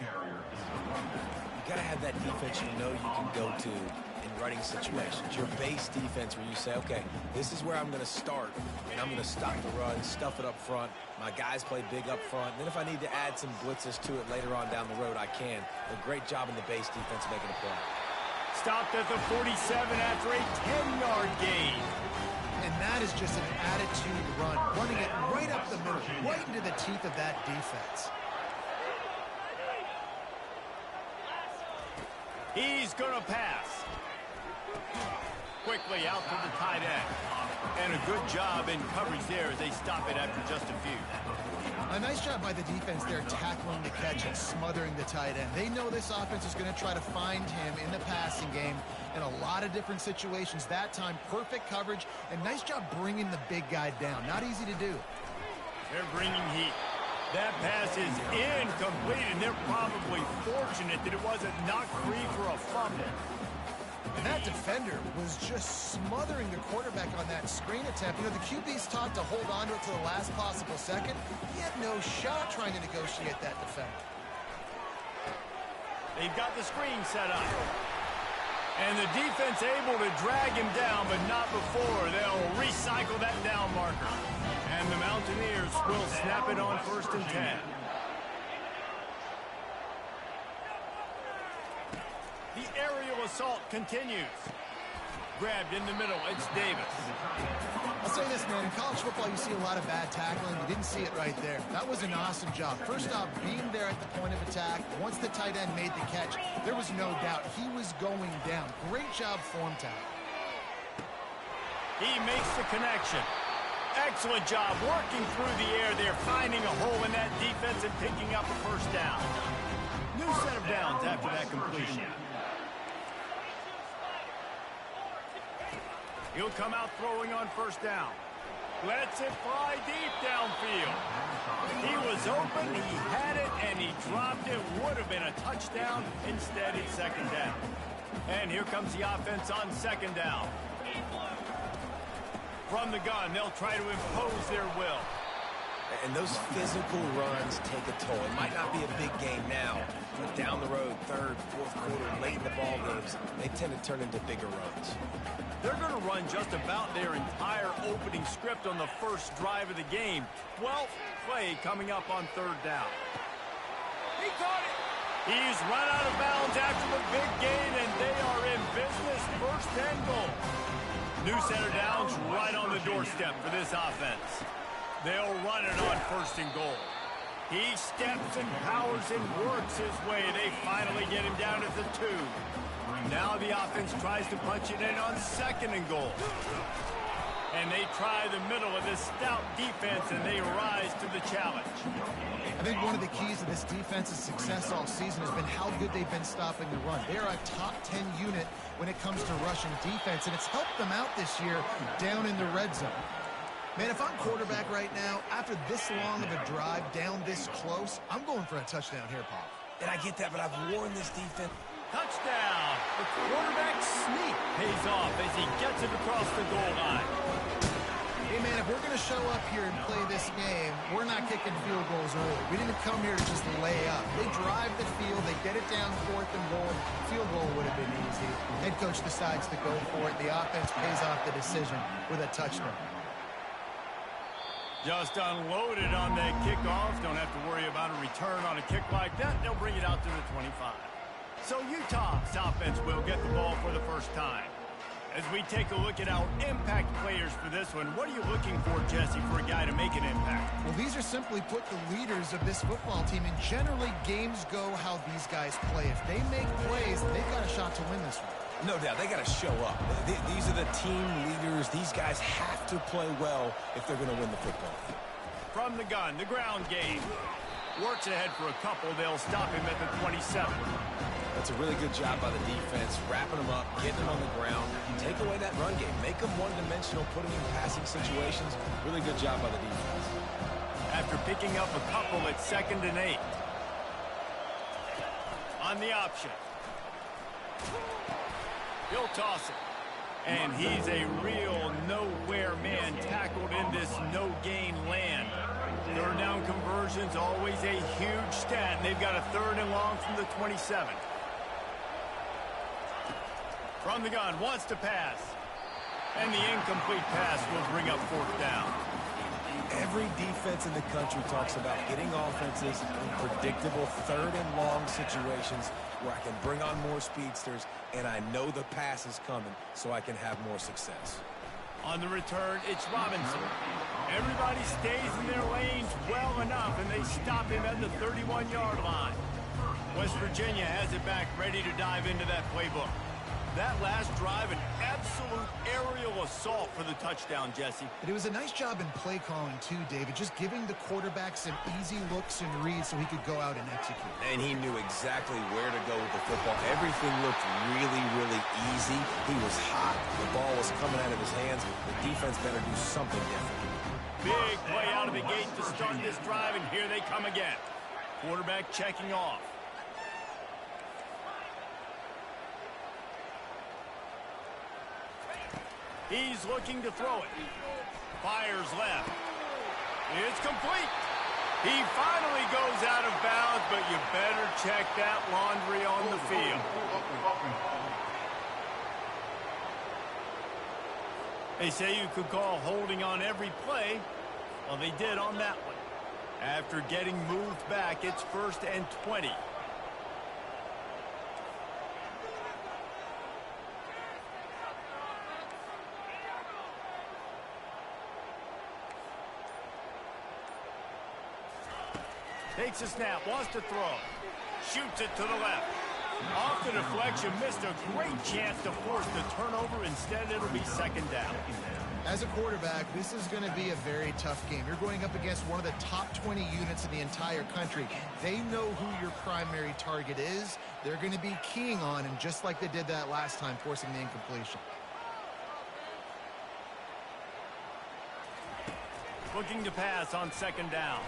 You got to have that defense you know you can go to in running situations. Your base defense where you say, okay, this is where I'm going to start, and I'm going to stop the run, stuff it up front. My guys play big up front. Then if I need to add some blitzes to it later on down the road, I can. A great job in the base defense making a play. Stopped at the 47 after a 10-yard gain. And that is just an attitude run, running it right up the middle, right into the teeth of that defense. He's going to pass. Quickly out to the tight end. And a good job in coverage there as they stop it after just a few. A nice job by the defense there tackling the catch and smothering the tight end. They know this offense is going to try to find him in the passing game in a lot of different situations. That time, perfect coverage, and nice job bringing the big guy down. Not easy to do. They're bringing heat. That pass is incomplete, and they're probably fortunate that it wasn't knocked free for a fumble. And that defender was just smothering the quarterback on that screen attempt. You know, the QB's taught to hold on to it to the last possible second. He had no shot trying to negotiate that defender. They've got the screen set up. And the defense able to drag him down, but not before. They'll recycle that down marker. And the Mountaineers will snap it on 1st and 10. The aerial assault continues. Grabbed in the middle, it's Davis. I'll say this, man, in college football you see a lot of bad tackling. You didn't see it right there. That was an awesome job. First off, being there at the point of attack. Once the tight end made the catch, there was no doubt he was going down. Great job form tackle. He makes the connection. Excellent job working through the air there, finding a hole in that defense and picking up a first down. New set of downs after that completion. He'll come out throwing on 1st down. Lets it fly deep downfield. He was open, he had it, and he dropped it. Would have been a touchdown. Instead, it's 2nd down. And here comes the offense on 2nd down. From the gun, they'll try to impose their will. And those physical runs take a toll. It might not be a big game now, but down the road, 3rd, 4th quarter, late in the ball games, they tend to turn into bigger runs. They're going to run just about their entire opening script on the first drive of the game. 12th play coming up on 3rd down. He caught it. He's run out of bounds after the big gain, and they are in business. 1st and goal. New set of downs right on the doorstep for this offense. They'll run it on 1st and goal. He steps and powers and works his way. They finally get him down at the 2. Now the offense tries to punch it in on 2nd and goal. And they try the middle of this stout defense, and they rise to the challenge. I think one of the keys to this defense's success all season has been how good they've been stopping the run. They're a top 10 unit when it comes to rushing defense, and it's helped them out this year down in the red zone. Man, if I'm quarterback right now, after this long of a drive down this close, I'm going for a touchdown here, Paul. And I get that, but I've worn this defense. Touchdown! The quarterback sneak pays off as he gets it across the goal line. Hey, man, if we're going to show up here and play this game, we're not kicking field goals early. We didn't come here to just lay up. They drive the field. They get it down 4th and goal. Field goal would have been easy. Head coach decides to go for it. The offense pays off the decision with a touchdown. Just unloaded on that kickoff. Don't have to worry about a return on a kick like that. They'll bring it out to the 25. So Utah's offense will get the ball for the first time. As we take a look at our impact players for this one, what are you looking for, Jesse, for a guy to make an impact? Well, these are simply put the leaders of this football team, and generally games go how these guys play. If they make plays, they've got a shot to win this one. No doubt, they got to show up. These are the team leaders. These guys have to play well if they're going to win the football. From the gun, the ground game. Works ahead for a couple. They'll stop him at the 27. That's a really good job by the defense, wrapping them up, getting them on the ground. Take away that run game. Make them one-dimensional, put them in passing situations. Really good job by the defense. After picking up a couple at 2nd and 8. On the option. He'll toss it. And he's a real nowhere man tackled in this no-gain land. Third down conversion's always a huge stat, and they've got a 3rd and long from the 27. From the gun, wants to pass. And the incomplete pass will bring up 4th down. Every defense in the country talks about getting offenses in predictable 3rd and long situations where I can bring on more speedsters and I know the pass is coming so I can have more success. On the return, it's Robinson. Everybody stays in their lanes well enough, and they stop him at the 31-yard line. West Virginia has it back, ready to dive into that playbook. That last drive, an absolute aerial assault for the touchdown, Jesse. But it was a nice job in play calling, too, David, just giving the quarterback some easy looks and reads so he could go out and execute. And he knew exactly where to go with the football. Everything looked really, really easy. He was hot. The ball was coming out of his hands. The defense better do something different. Big play out of the gate to start this drive, and here they come again. Quarterback checking off. He's looking to throw it. Fires left. It's complete. He finally goes out of bounds, but you better check that laundry on the field. They say you could call holding on every play. Well, they did on that one. After getting moved back, it's 1st and 20. Takes a snap, wants to throw. Shoots it to the left. Off the deflection, missed a great chance to force the turnover. Instead, it'll be 2nd down. As a quarterback, this is going to be a very tough game. You're going up against one of the top 20 units in the entire country. They know who your primary target is. They're going to be keying on him, just like they did that last time, forcing the incompletion. Looking to pass on 2nd down.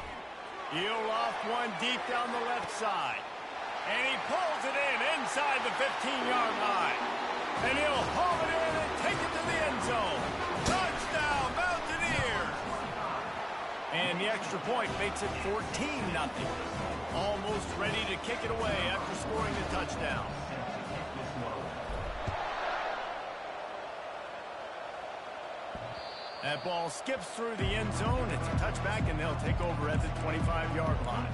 He'll loft one deep down the left side. And he pulls it in inside the 15-yard line. And he'll haul it in and take it to the end zone. Touchdown, Mountaineers! And the extra point makes it 14-0. Almost ready to kick it away after scoring the touchdown. That ball skips through the end zone. It's a touchback, and they'll take over at the 25-yard line.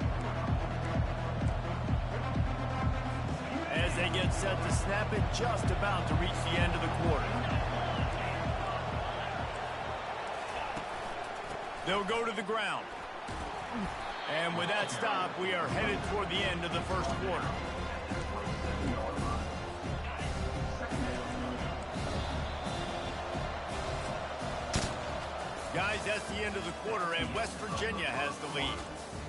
As they get set to snap it, just about to reach the end of the quarter. They'll go to the ground. And with that stop, we are headed toward the end of the 1st quarter. Guys, that's the end of the quarter, and West Virginia has the lead.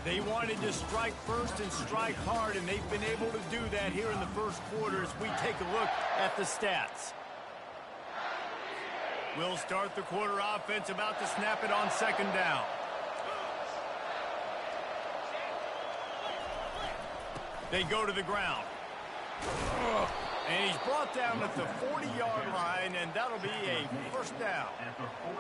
They wanted to strike first and strike hard, and they've been able to do that here in the 1st quarter as we take a look at the stats. We'll start the quarter offense, about to snap it on 2nd down. They go to the ground. And he's brought down at the 40-yard line, and that'll be a 1st down.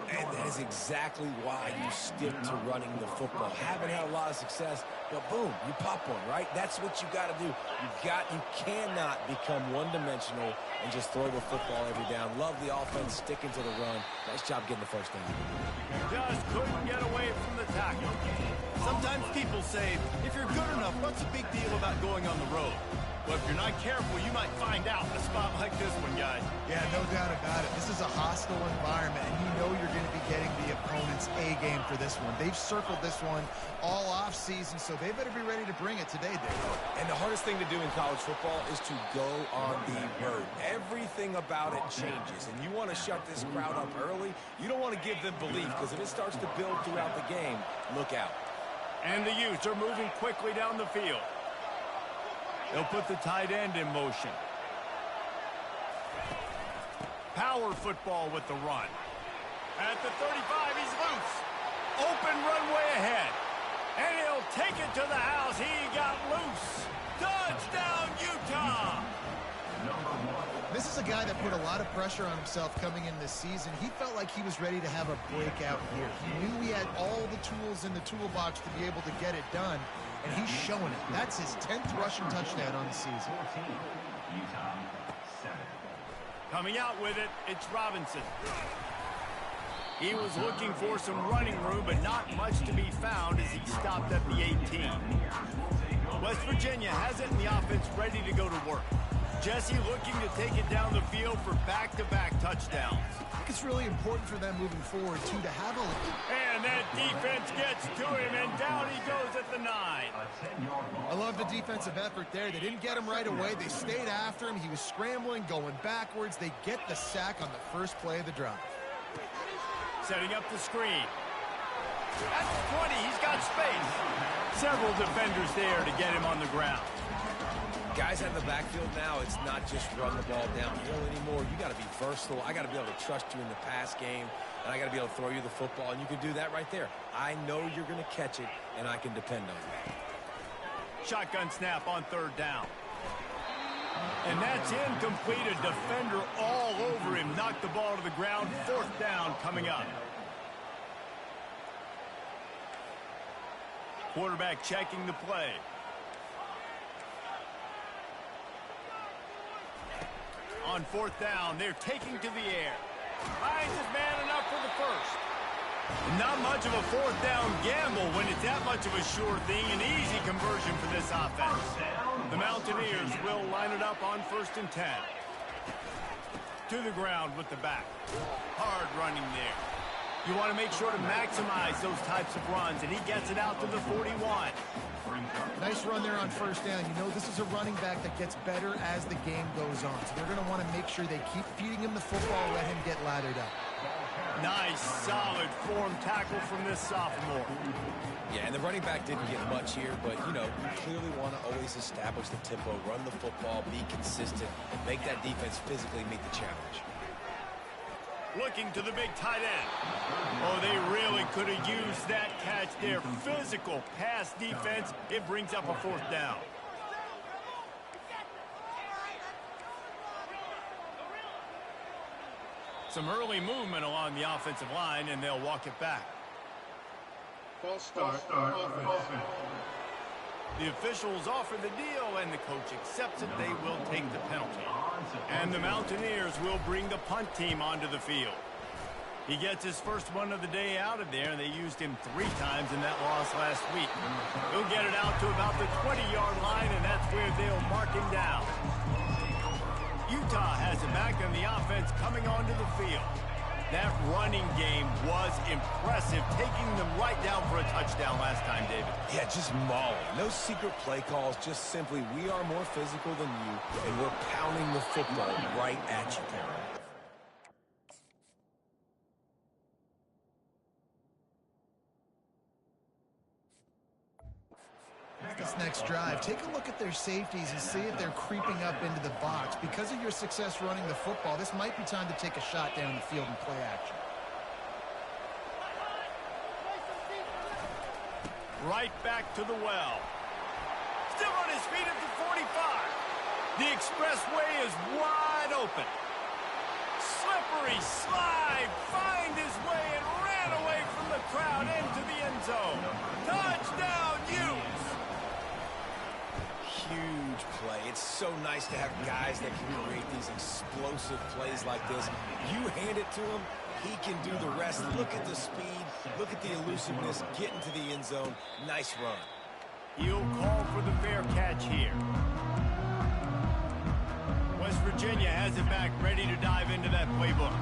And that is exactly why you stick to running the football. Haven't had a lot of success, but boom, you pop one, right? That's what you got to do. You cannot become one-dimensional and just throw the football every down. Love the offense, sticking to the run. Nice job getting the 1st down. Just couldn't get away from the tackle. Sometimes people say, if you're good enough, what's the big deal about going on the road? Well, if you're not careful, you might find out in a spot like this one, guys. Yeah, no doubt about it. This is a hostile environment, and you know you're going to be getting the opponent's A game for this one. They've circled this one all offseason, so they better be ready to bring it today, Dave. And the hardest thing to do in college football is to go on the road. Everything about it changes, and you want to shut this crowd up early. You don't want to give them belief, because if it starts to build throughout the game, look out. And the Utes are moving quickly down the field. They'll put the tight end in motion. Power football with the run. At the 35, he's loose. Open runway ahead. And he'll take it to the house. He got loose. Touchdown, Utah! This is a guy that put a lot of pressure on himself coming in this season. He felt like he was ready to have a breakout year. He knew he had all the tools in the toolbox to be able to get it done, and he's showing it. That's his 10th rushing touchdown on the season. Coming out with it, it's Robinson. He was looking for some running room, but not much to be found as he stopped at the 18. West Virginia has it in the offense ready to go to work. Jesse looking to take it down the field for back-to-back touchdowns. I think it's really important for them moving forward, too, to have a... And that defense gets to him, and down he goes at the 9. I love the defensive effort there. They didn't get him right away. They stayed after him. He was scrambling, going backwards. They get the sack on the first play of the drive. Setting up the screen. At the 20, he's got space. Several defenders there to get him on the ground. Guys out of the backfield now, it's not just run the ball downhill anymore. You got to be versatile. I got to be able to trust you in the pass game, and I got to be able to throw you the football, and you can do that right there. I know you're going to catch it, and I can depend on you. Shotgun snap on 3rd down. And that's incomplete. A defender all over him. Knocked the ball to the ground. 4th down coming up. Quarterback checking the play. On 4th down, they're taking to the air. Finds his man enough for the first. Not much of a 4th down gamble when it's that much of a sure thing. An easy conversion for this offense. The Mountaineers will line it up on 1st and 10. To the ground with the back. Hard running there. You want to make sure to maximize those types of runs, and he gets it out to the 41. Nice run there on 1st down. You know this is a running back that gets better as the game goes on. So they're going to want to make sure they keep feeding him the football, let him get lathered up. Nice, solid form tackle from this sophomore. Yeah, and the running back didn't get much here, but, you know, you clearly want to always establish the tempo, run the football, be consistent, and make that defense physically meet the challenge. Looking to the big tight end. Oh, they really could have used that catch there. Physical pass defense. It brings up a 4th down. Some early movement along the offensive line, and they'll walk it back. False start offense. The officials offer the deal, and the coach accepts it. They will take the penalty. And the Mountaineers will bring the punt team onto the field. He gets his first one of the day out of there, and they used him 3 times in that loss last week. He'll get it out to about the 20-yard line, and that's where they'll mark him down. Utah has it back, and the offense coming onto the field. That running game was impressive, taking them right down for a touchdown last time, David. Yeah, just mauling. No secret play calls, just simply we are more physical than you, and we're pounding the football right at you. This next drive, take a look at their safeties and see if they're creeping up into the box. Because of your success running the football, this might be time to take a shot down the field and play action. Right back to the well. Still on his feet at the 45. The expressway is wide open. Slippery slide, find his way and ran away from the crowd into the end zone. Touchdown, Utes! Huge play. It's so nice to have guys that can create these explosive plays like this. You hand it to him, he can do the rest. Look at the speed, look at the elusiveness, get into the end zone. Nice run. He'll call for the fair catch here. West Virginia has it back, ready to dive into that playbook.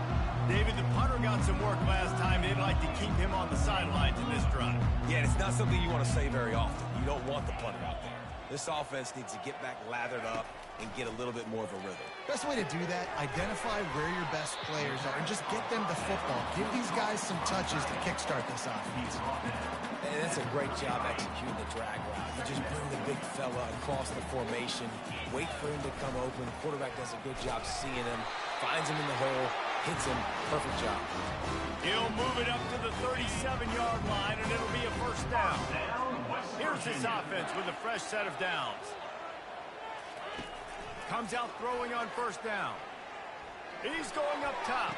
David, the punter got some work last time. They'd like to keep him on the sidelines in this drive. Yeah, it's not something you want to say very often. You don't want the punter out there. This offense needs to get back lathered up and get a little bit more of a rhythm. Best way to do that, identify where your best players are and just get them the football. Give these guys some touches to kickstart this offense. And that's a great job executing the drag route. You just bring the big fella across the formation, wait for him to come open. The quarterback does a good job seeing him, finds him in the hole, hits him. Perfect job. He'll move it up to the 37-yard line, and it'll be a 1st down. Here's this offense with a fresh set of downs. Comes out throwing on 1st down. He's going up top.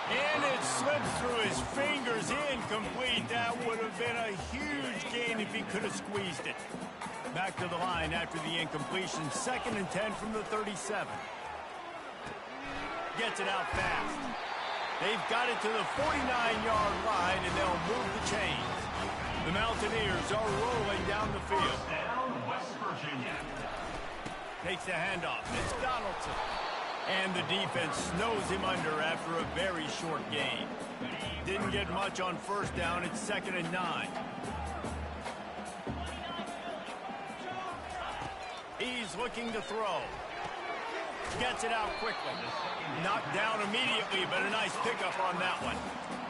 And it slips through his fingers, incomplete. That would have been a huge gain if he could have squeezed it. Back to the line after the incompletion. 2nd and 10 from the 37. Gets it out fast. They've got it to the 49-yard line, and they'll move the chains. The Mountaineers are rolling down the field. Down West Virginia. Takes the handoff. It's Donaldson. And the defense snows him under after a very short gain. Didn't get much on 1st down. It's 2nd and 9. He's looking to throw. Gets it out quickly. Knocked down immediately, but a nice pickup on that one.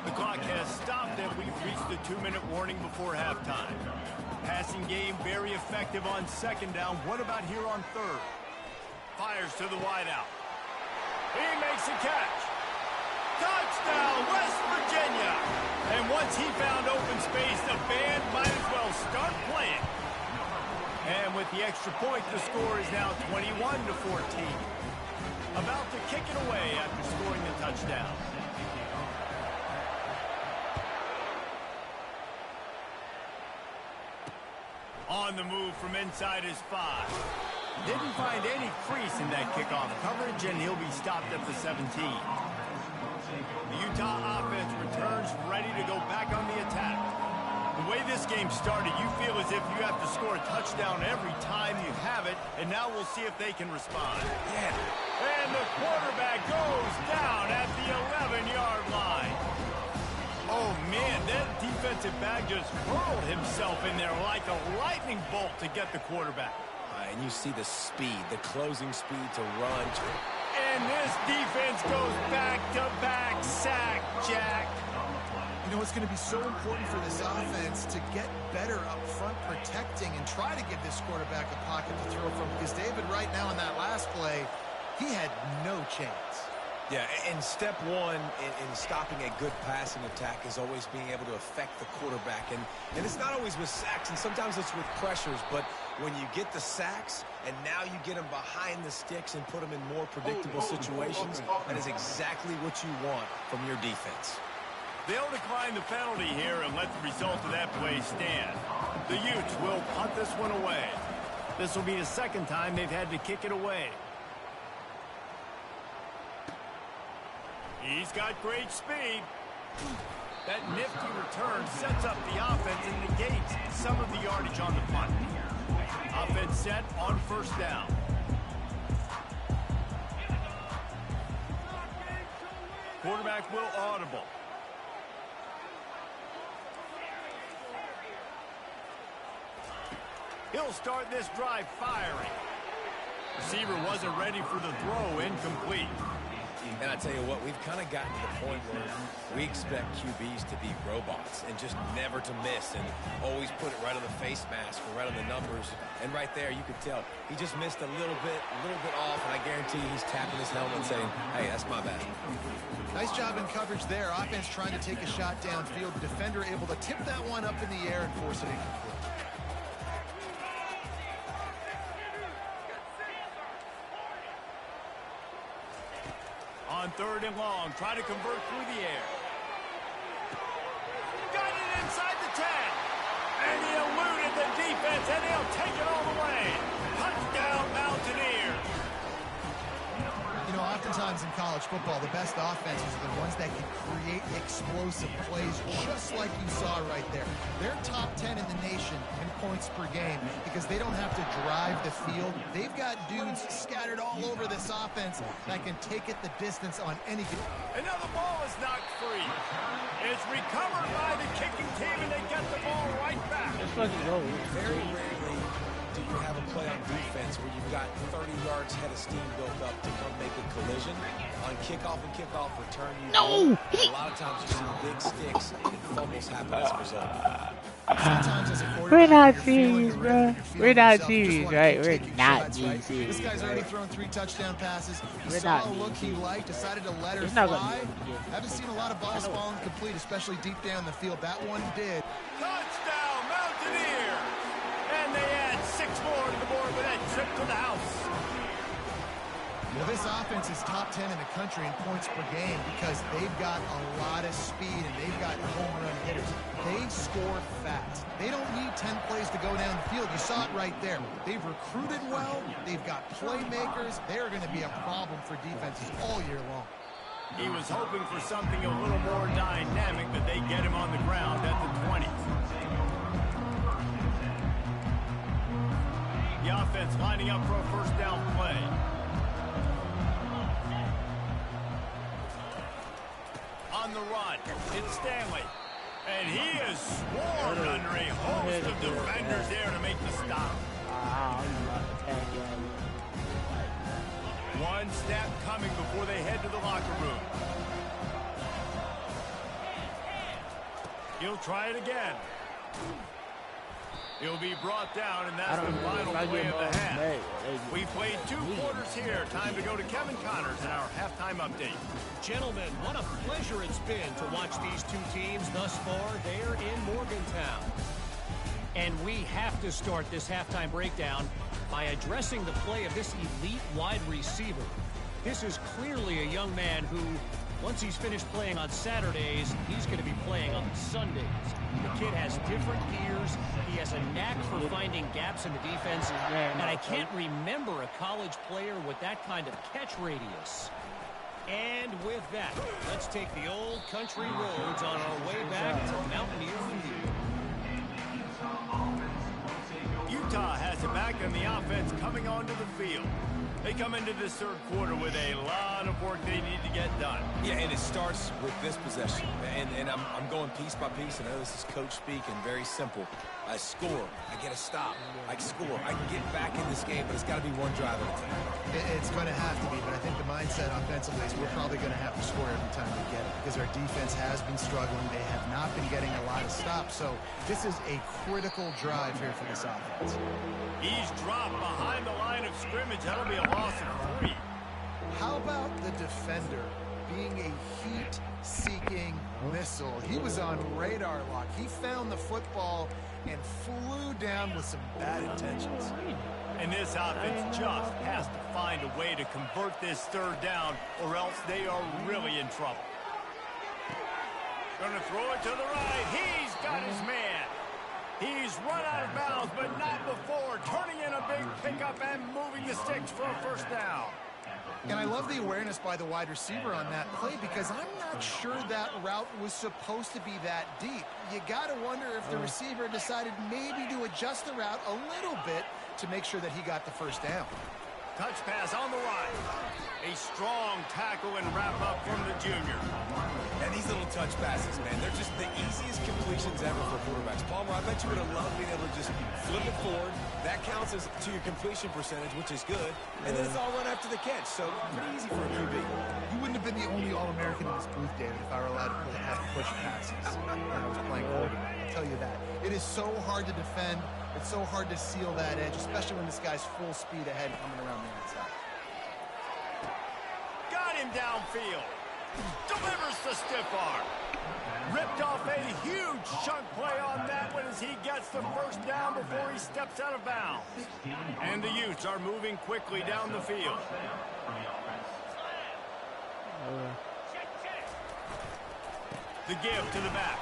The clock has stopped, and we've reached the 2-minute warning before halftime. Passing game very effective on 2nd down. What about here on 3rd? Fires to the wideout. He makes a catch. Touchdown, West Virginia. And once he found open space, the band might as well start playing. And with the extra point, the score is now 21-14. About to kick it away after scoring the touchdown. On the move from inside his 5. Didn't find any crease in that kickoff coverage, and he'll be stopped at the 17. The Utah offense returns ready to go back on the attack. The way this game started, you feel as if you have to score a touchdown every time you have it, and now we'll see if they can respond. Yeah. And the quarterback goes down at the 11-yard line. Oh, man, that defensive back just hurled himself in there like a lightning bolt to get the quarterback. And you see the speed, the closing speed to run. And this defense goes back-to-back sack, Jack. You know, it's going to be so important for this offense to get better up front protecting and try to give this quarterback a pocket to throw from, because David, right now in that last play, he had no chance. Yeah, and step one in stopping a good passing attack is always being able to affect the quarterback. And it's not always with sacks, and sometimes it's with pressures, but when you get the sacks and now you get them behind the sticks and put them in more predictable situations, that is exactly what you want from your defense. They'll decline the penalty here and let the result of that play stand. The Utes will punt this one away. This will be the 2nd time they've had to kick it away. He's got great speed. That nifty return sets up the offense and negates some of the yardage on the punt. Offense set on 1st down. Quarterback will audible. He'll start this drive firing. Receiver wasn't ready for the throw, incomplete. And I tell you what, we've kind of gotten to the point where we expect QBs to be robots and just never to miss and always put it right on the face mask or right on the numbers. And right there, you could tell he just missed a little bit off, and I guarantee he's tapping his helmet saying, hey, that's my bad. Nice job in coverage there. Offense trying to take a shot downfield. The defender able to tip that one up in the air and force it incomplete. On 3rd and long, try to convert through the air. Got it inside the 10. And he eluded the defense, and he'll take it all the way. Touchdown, Mountaineers. You know, oftentimes in college football, the best offenses are the ones that can create explosive plays, just like you saw right there. They're top 10 in the nation in points per game because they don't have to drive the field. They've got dudes scattered all over this offense that can take it the distance on any game. And now the ball is knocked free. It's recovered by the kicking team, and they get the ball right back. Very rarely do you have a play on defense where you've got 30 yards head of steam built up to come make a collision. On kickoff and kickoff return, a lot of times you see big sticks and fumbles happen as a result. We're not serious, bro. We're not serious, right? We're not being serious. This guy's already thrown 3 touchdown passes. He We're saw not a look he liked, decided to let her It's not fly. gonna be Haven't seen a lot of balls falling complete, especially deep down the field. That one did. Touchdown, Mountaineers. And they add 6 more to the board with that trip to the house. Well, this offense is top 10 in the country in points per game because they've got a lot of speed and they've got home run hitters. They score fast. They don't need 10 plays to go down the field. You saw it right there. They've recruited well. They've got playmakers. They're going to be a problem for defenses all year long. He was hoping for something a little more dynamic, but they get him on the ground at the 20. The offense lining up for a first down play. On the run, it's Stanley. And he is swarmed under a host of defenders there to make the stop. One snap coming before they head to the locker room. He'll try it again. He'll be brought down, and that's the final play of the half. We played 2 quarters here. Time to go to Kevin Connors in our halftime update. Gentlemen, what a pleasure it's been to watch these 2 teams thus far there in Morgantown. And we have to start this halftime breakdown by addressing the play of this elite wide receiver. This is clearly a young man who, once he's finished playing on Saturdays, he's going to be playing on Sundays. The kid has different gears. He has a knack for finding gaps in the defense. And I can't remember a college player with that kind of catch radius. And with that, let's take the old country roads on our way back to Mountaineer Field. Utah has it back, and the offense coming onto the field. They come into this third quarter with a lot of work they need to get done. Yeah, and it starts with this possession. And I'm going piece by piece. I know this is coach speak and very simple. I score. I get a stop. I score. I can get back in this game, but it's got to be one drive at a time. It's going to have to be, but I think the mindset offensively is we're probably going to have to score every time we get it because our defense has been struggling. They have not been getting a lot of stops. So this is a critical drive here for this offense. He's dropped behind the line of scrimmage. That'll be a loss of 3. How about the defender being a heat-seeking missile? He was on radar lock. He found the football and flew down with some bad intentions. And this offense just has to find a way to convert this third down, or else they are really in trouble. Going to throw it to the right. He's got his man. He's run out of bounds, but not before turning in a big pickup and moving the sticks for a first down. And I love the awareness by the wide receiver on that play because I'm not sure that route was supposed to be that deep. You got to wonder if the receiver decided maybe to adjust the route a little bit to make sure that he got the first down. Touch pass on the right. A strong tackle and wrap up from the junior. And these little touch passes, man, they're just the easiest completions ever for quarterbacks. Palmer, I bet you would have loved being able to just flip it forward. That counts as to your completion percentage, which is good. And then it's all run after the catch. So pretty easy for a QB. You wouldn't have been the only All-American in this booth, David, if I were allowed to have push passes when I was playing quarterback. I'll tell you that. It is so hard to defend. It's so hard to seal that edge, especially when this guy's full speed ahead coming around the outside. Got him downfield. Delivers the stiff arm. Ripped off a huge chunk play on that one as he gets the first down before he steps out of bounds. And the Utes are moving quickly down the field. The give to the back.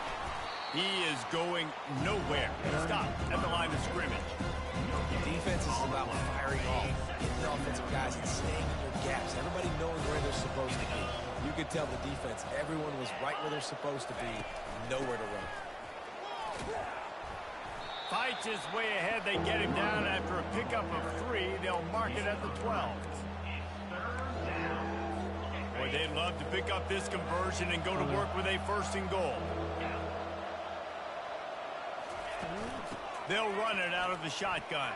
He is going nowhere. Stop at the line of scrimmage. Defense is about firing off, getting the offensive guys and staying in their gaps. Everybody knowing where they're supposed to be. You could tell the defense, everyone was right where they're supposed to be, nowhere to run. Fights his way ahead. They get him down after a pickup of 3. They'll mark it at the 12. Boy, they'd love to pick up this conversion and go to work with a first and goal. They'll run it out of the shotgun.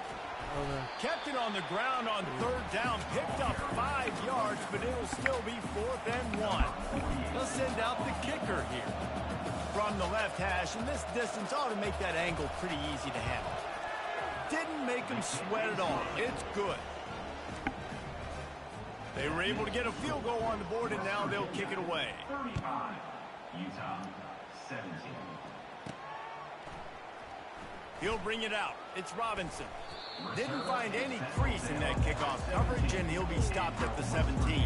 Kept it on the ground on third down. Picked up 5 yards, but it'll still be 4th and 1. They'll send out the kicker here. From the left hash, and this distance ought to make that angle pretty easy to handle. Didn't make him sweat at all. It's good. They were able to get a field goal on the board, and now they'll kick it away. 35, Utah, 17. He'll bring it out. It's Robinson. Didn't find any crease in that kickoff coverage, and he'll be stopped at the 17.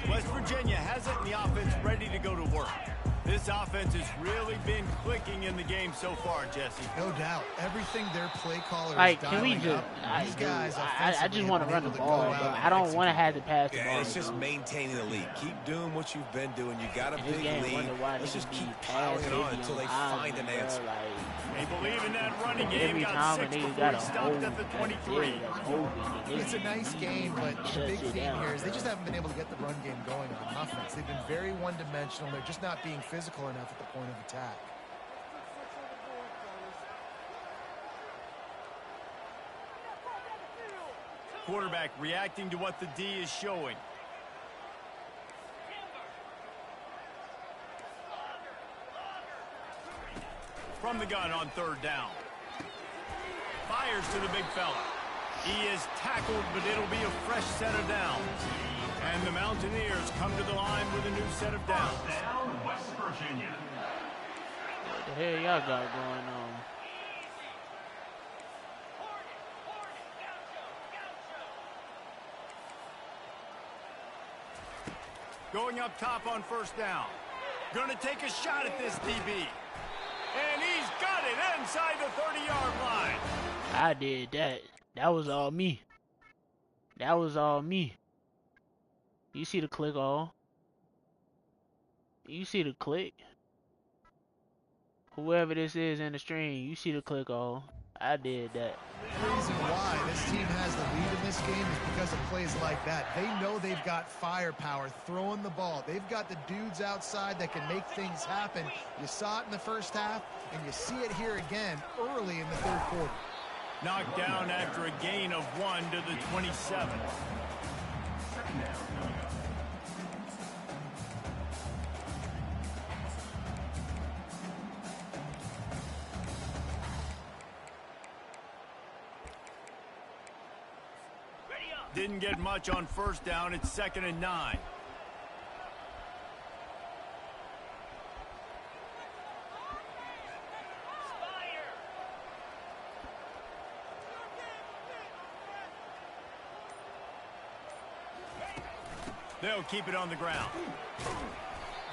West Virginia has it, and the offense ready to go to work. This offense has really been clicking in the game so far, Jesse. No doubt. Everything their play caller Like, is can we dialing just? up. These guys I just want to run the to ball, go but out I don't and want to have to pass the Yeah, ball. it's just maintaining the lead. Keep doing what you've been doing. You got a And this big game, lead. wonder why Let's niggas just be keep pass piling on heavy until they on find an bro, answer. like, They believe in that running game. every Got time a 6 nigga before got he a stopped hold at the 23. that's open. It's a nice game, but the Shuts big you theme down, here is they bro. just haven't been able to get the run game going on offense. They've been very one-dimensional. They're just not being physical enough at the point of attack. Quarterback reacting to what the D is showing. From the gun on 3rd down. Fires to the big fella. He is tackled, but it'll be a fresh set of downs. And the Mountaineers come to the line with a new set of downs. Down, West Virginia. What the hell y'all got going on? Going up top on 1st down. Gonna take a shot at this DB. And he's got it inside the 30-yard line. I did that. That was all me. That was all me. You see the click all? You see the click? Whoever this is in the stream, you see the click all. I did that. The reason why this team has the lead in this game is because of plays like that. They know they've got firepower throwing the ball. They've got the dudes outside that can make things happen. You saw it in the first half, and you see it here again early in the 3rd quarter. Knocked down after a gain of 1 to the 27. Didn't get much on 1st down. It's 2nd and 9. They'll keep it on the ground.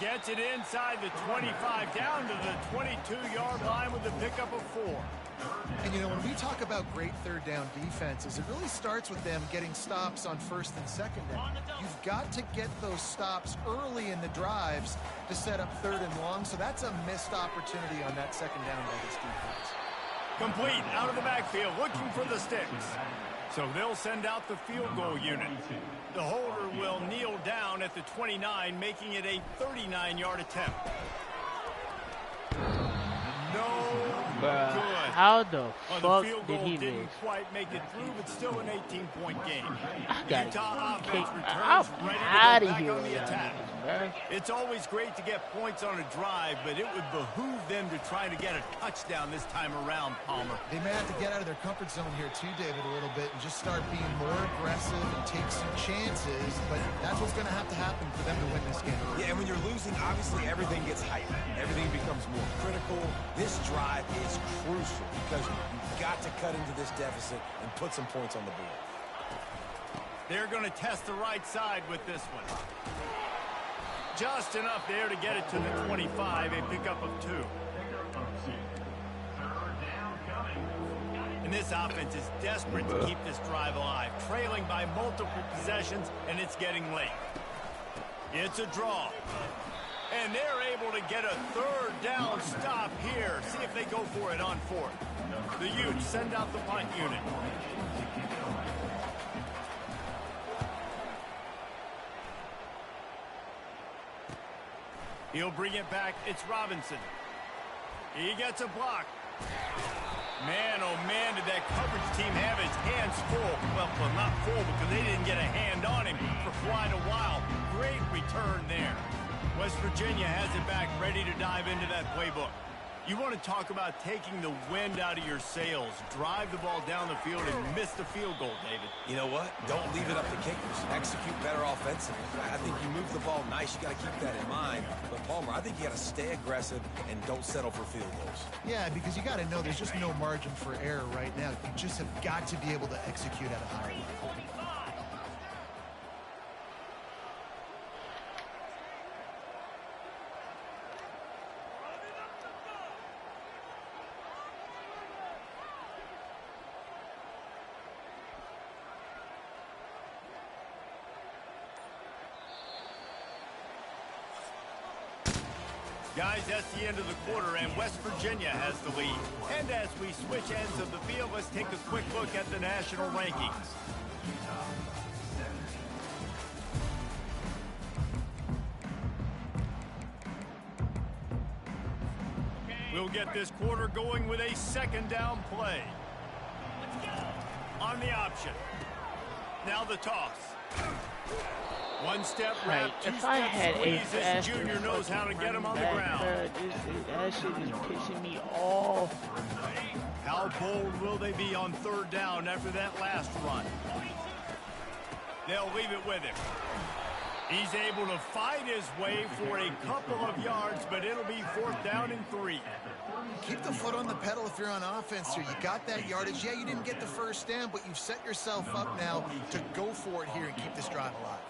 Gets it inside the 25, down to the 22-yard line with a pickup of 4. And, you know, when we talk about great 3rd down defenses, it really starts with them getting stops on 1st and 2nd down. You've got to get those stops early in the drives to set up 3rd and long, so that's a missed opportunity on that 2nd down by this defense. Complete out of the backfield, looking for the sticks. So they'll send out the field goal unit. The holder will kneel down at the 29, making it a 39-yard attempt. No good. How the Well, fuck the field did goal he didn't miss? quite make it through, but still an 18-point game. Got Utah offense kicked. returns I'm ready out to go of back here, on the attack. man. It's always great to get points on a drive, but it would behoove them to try to get a touchdown this time around, Palmer. They may have to get out of their comfort zone here too, David, a little bit and just start being more aggressive and take some chances, but that's what's going to happen for them to win this game. Yeah, and when you're losing, obviously everything gets hyped. Everything becomes more critical. This drive is crucial because you've got to cut into this deficit and put some points on the board. They're going to test the right side with this one. Just enough there to get it to the 25, a pickup of 2. And this offense is desperate to keep this drive alive, trailing by multiple possessions, and it's getting late. It's a draw. And they're able to get a 3rd down stop here. See if they go for it on 4th. The Utes send out the punt unit. He'll bring it back. It's Robinson. He gets a block. Man, oh man, did that coverage team have its hands full. Well, not full because they didn't get a hand on him for quite a while. Great return there. West Virginia has it back, ready to dive into that playbook. You want to talk about taking the wind out of your sails. Drive the ball down the field and miss the field goal, David. You know what? Don't leave it up to kickers. Execute better offensively. I think you move the ball nice. You got to keep that in mind. But, Palmer, I think you got to stay aggressive and don't settle for field goals. Yeah, because you got to know there's just no margin for error right now. You just have got to be able to execute at a higher level. Guys, that's the end of the quarter, and West Virginia has the lead. And as we switch ends of the field, let's take a quick look at the national rankings. We'll get this quarter going with a second down play. On the option. Now the toss. One step right, two if I had a squeeze. This faster junior knows how to get him on the ground. That shit is pissing me off. How bold will they be on third down after that last run? They'll leave it with him. He's able to fight his way for a couple of yards, but it'll be 4th down and 3. Keep the foot on the pedal if you're on offense here. You got that yardage. Yeah, you didn't get the first down, but you've set yourself up now to go for it here and keep this drive alive.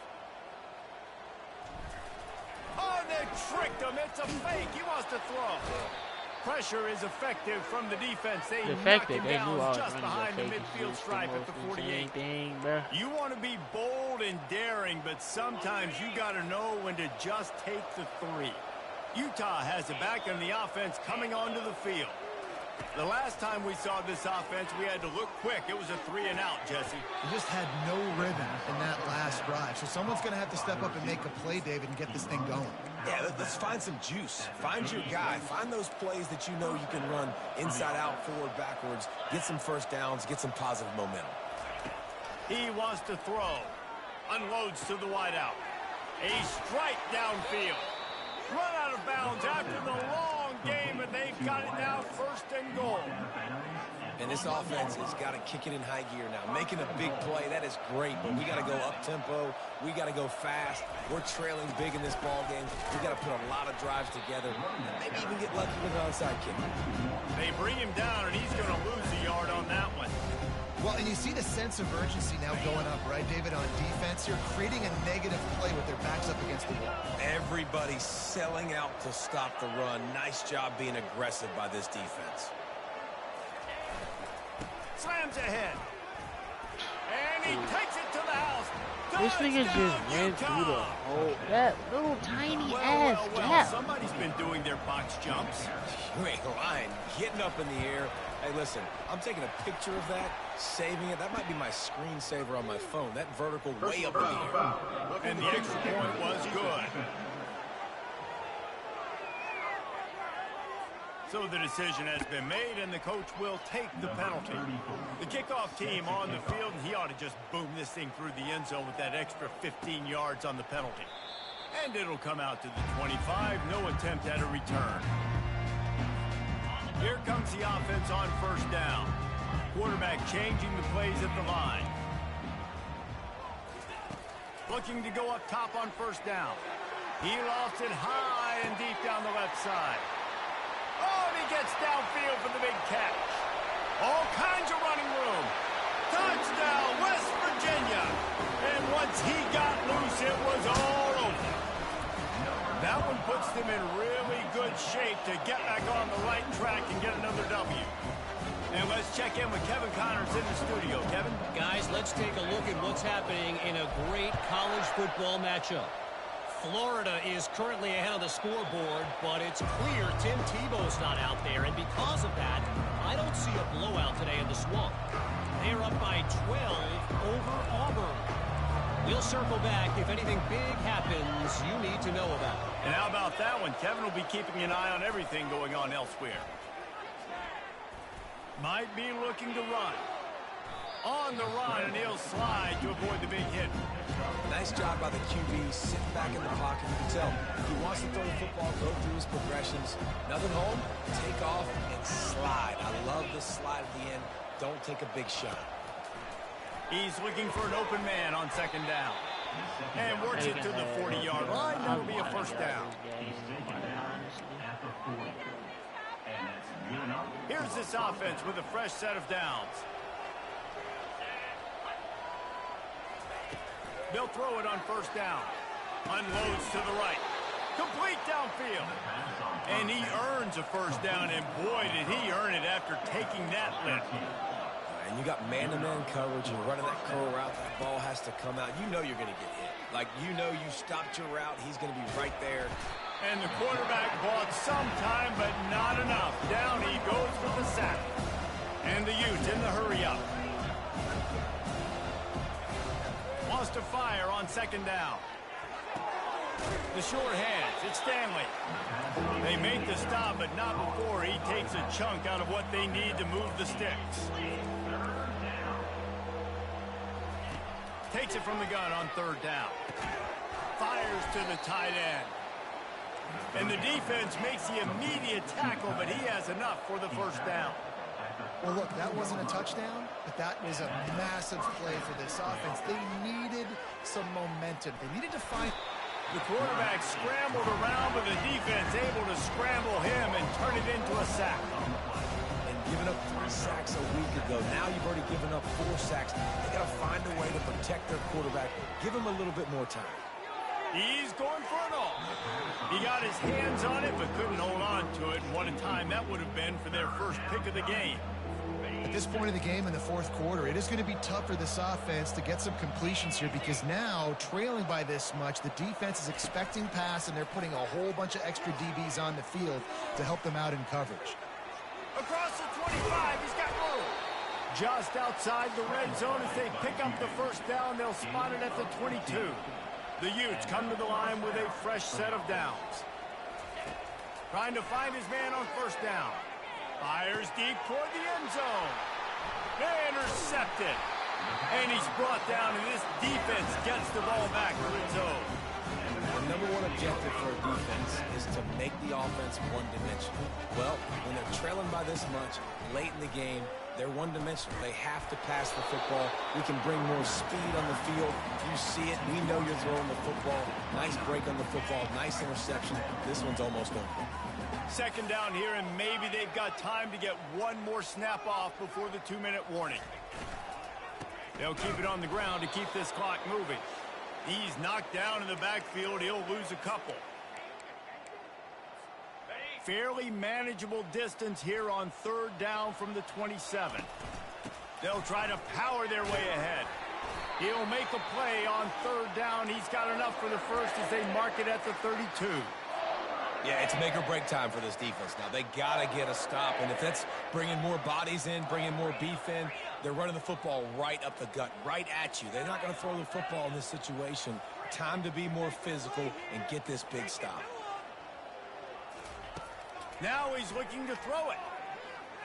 Oh, they tricked him. It's a fake. He wants to throw. Pressure is effective from the defense. They knocked him down just behind the midfield stripe at the 48. You want to be bold and daring, but sometimes you got to know when to just take the 3. Utah has it back in the offense coming onto the field. The last time we saw this offense, we had to look quick. It was a 3-and-out, Jesse. You just had no rhythm in that last drive. So someone's going to have to step up and make a play, David, and get this thing going. Yeah, let's find some juice. Find your guy. Find those plays that you know you can run inside out, forward, backwards. Get some first downs. Get some positive momentum. He wants to throw. Unloads to the wideout. A strike downfield. Run out of bounds after the long game, and they've got it now 1st and goal. And this offense has got to kick it in high gear now. Making a big play, that is great, but we got to go up-tempo. We got to go fast. We're trailing big in this ball game. We got to put a lot of drives together and maybe even get lucky with an onside kick. They bring him down, and he's going to lose a yard on that one. Well, and you see the sense of urgency now going up, right, David, on defense. You're creating a negative play with their backs up against the wall. Everybody's selling out to stop the run. Nice job being aggressive by this defense. Slams ahead. And he takes it to the house. This nigga just ran through the whole, that little tiny ass gap. Somebody's been doing their box jumps. You ain't lying. Getting up in the air. Hey, listen, I'm taking a picture of that, saving it. That might be my screensaver on my phone. That vertical way up in the air. And the extra point was good. So the decision has been made, and the coach will take the penalty. The kickoff team on the field, and he ought to just boom this thing through the end zone with that extra 15 yards on the penalty. And it'll come out to the 25. No attempt at a return. Here comes the offense on 1st down. Quarterback changing the plays at the line. Looking to go up top on 1st down. He lofts it high and deep down the left side. Oh, and he gets downfield for the big catch. All kinds of running room. Touchdown, West Virginia. And once he got loose, it was all over. That one puts them in really good shape to get back on the right track and get another W. And let's check in with Kevin Connors in the studio. Kevin? Guys, let's take a look at what's happening in a great college football matchup. Florida is currently ahead of the scoreboard, but it's clear Tim Tebow's not out there, and because of that, I don't see a blowout today in the Swamp. They're up by 12 over Auburn. We'll circle back if anything big happens you need to know about. And how about that one? Kevin will be keeping an eye on everything going on elsewhere. Might be looking to run. On on the run, and he'll slide to avoid the big hit. Nice job by the QB, sitting back in the pocket. You can tell if he wants to throw the football, go through his progressions. Nothing home, take off and slide. I love the slide at the end. Don't take a big shot. He's looking for an open man on second down. And works it to the 40-yard line. That'll be a first down. Here's this offense with a fresh set of downs. They'll throw it on first down. Unloads to the right. Complete downfield. And he earns a first down, and boy, did he earn it after taking that lift. And you got man-to-man coverage. You're running that curl route. That ball has to come out. You know you're going to get hit. Like, you know you stopped your route. He's going to be right there. And the quarterback bought some time, but not enough. Down he goes with the sack. And the Utes in the hurry-up. Wants to fire on second down. The short hands. It's Stanley. They make the stop, but not before he takes a chunk out of what they need to move the sticks. Takes it from the gun on third down. Fires to the tight end. And the defense makes the immediate tackle, but he has enough for the first down. Well, look, that wasn't a touchdown, but that was a massive play for this offense. They needed some momentum. They needed to find... The quarterback scrambled around, but the defense able to scramble him and turn it into a sack. And giving up 3 sacks a week ago. Now you've already given up 4 sacks. They got to find a way to protect their quarterback. Give him a little bit more time. He's going for it all. He got his hands on it, but couldn't hold on to it. And what a time that would have been for their first pick of the game. At this point of the game in the fourth quarter, it is going to be tough for this offense to get some completions here because now, trailing by this much, the defense is expecting pass, and they're putting a whole bunch of extra DBs on the field to help them out in coverage. Across the 25, he's got room. Just outside the red zone as they pick up the first down. They'll spot it at the 22. The Utes come to the line with a fresh set of downs. Trying to find his man on first down. Fires deep toward the end zone. Intercepted. And he's brought down, and this defense gets the ball back to its own. The number one objective for a defense is to make the offense one-dimensional. Well, when they're trailing by this much, late in the game, they're one-dimensional. They have to pass the football. We can bring more speed on the field. You see it. We know you're throwing the football. Nice break on the football. Nice interception. This one's almost over. Second down here, and maybe they've got time to get one more snap off before the 2-minute warning. They'll keep it on the ground to keep this clock moving. He's knocked down in the backfield. He'll lose a couple. Fairly manageable distance here on third down from the 27. They'll try to power their way ahead. He'll make a play on third down. He's got enough for the first as they mark it at the 32. Yeah, it's make or break time for this defense now. They got to get a stop, and if that's bringing more bodies in, bringing more beef in, they're running the football right up the gut, right at you. They're not going to throw the football in this situation. Time to be more physical and get this big stop. Now he's looking to throw it.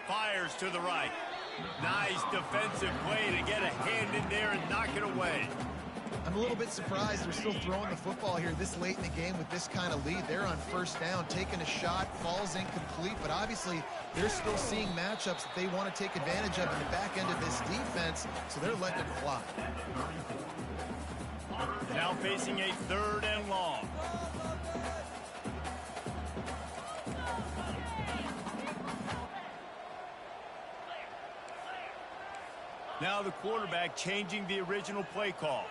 Fires to the right. Nice defensive play to get a hand in there and knock it away. I'm a little bit surprised they're still throwing the football here this late in the game with this kind of lead. They're on first down, taking a shot, falls incomplete, but obviously they're still seeing matchups that they want to take advantage of in the back end of this defense, so they're letting it fly. Now facing a third and long. Now the quarterback changing the original play call.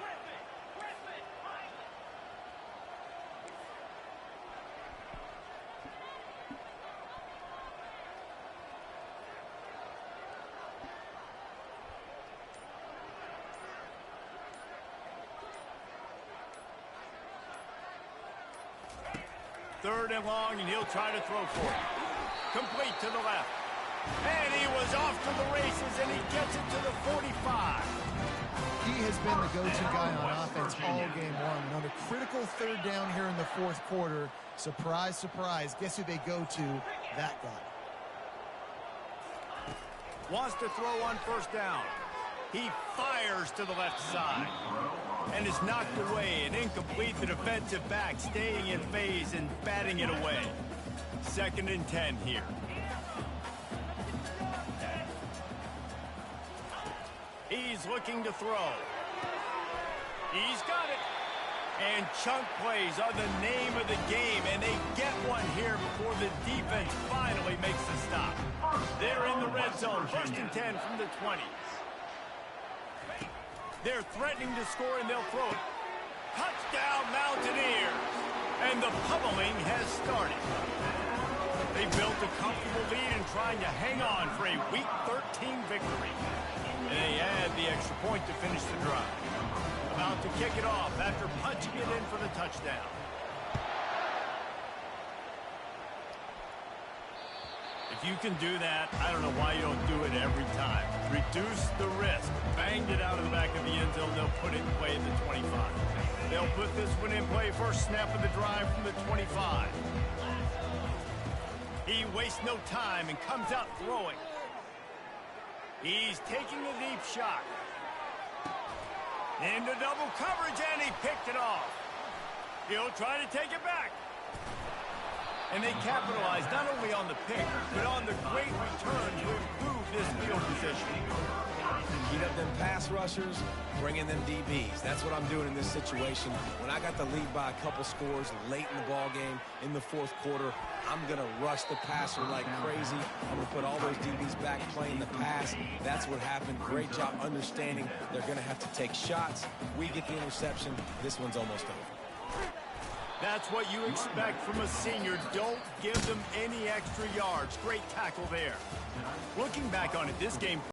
Third and long, and he'll try to throw for it. Complete to the left. And he was off to the races, and he gets it to the 45. He has been the go-to guy on offense all game long. And on a critical third down here in the fourth quarter, surprise, surprise, guess who they go to? That guy. Wants to throw on first down. He fires to the left side. And is knocked away and incomplete. The defensive back staying in phase and batting it away. 2nd and 10 here. He's looking to throw. He's got it. And chunk plays are the name of the game, and they get one here before the defense finally makes the stop. They're in the red zone, 1st and 10 from the 20s. They're threatening to score, and they'll throw it. Touchdown, Mountaineers! And the pummeling has started. They built a comfortable lead and trying to hang on for a Week 13 victory. And they add the extra point to finish the drive. About to kick it off after punching it in for the touchdown. If you can do that, I don't know why you don't do it every time. Reduce the risk. Banged it out of the back of the end zone. They'll put it in play at the 25. They'll put this one in play. First snap of the drive from the 25. He wastes no time and comes out throwing. He's taking a deep shot. Into double coverage, and he picked it off. He'll try to take it back. And they capitalize not only on the pick, but on the great return to improve this field position. Heat up them pass rushers, bring in them DBs. That's what I'm doing in this situation. When I got the lead by a couple scores late in the ball game in the 4th quarter, I'm going to rush the passer like crazy. I'm going to put all those DBs back playing the pass. That's what happened. Great job understanding they're going to have to take shots. We get the interception. This one's almost over. That's what you expect from a senior. Don't give them any extra yards. Great tackle there. Looking back on it, this game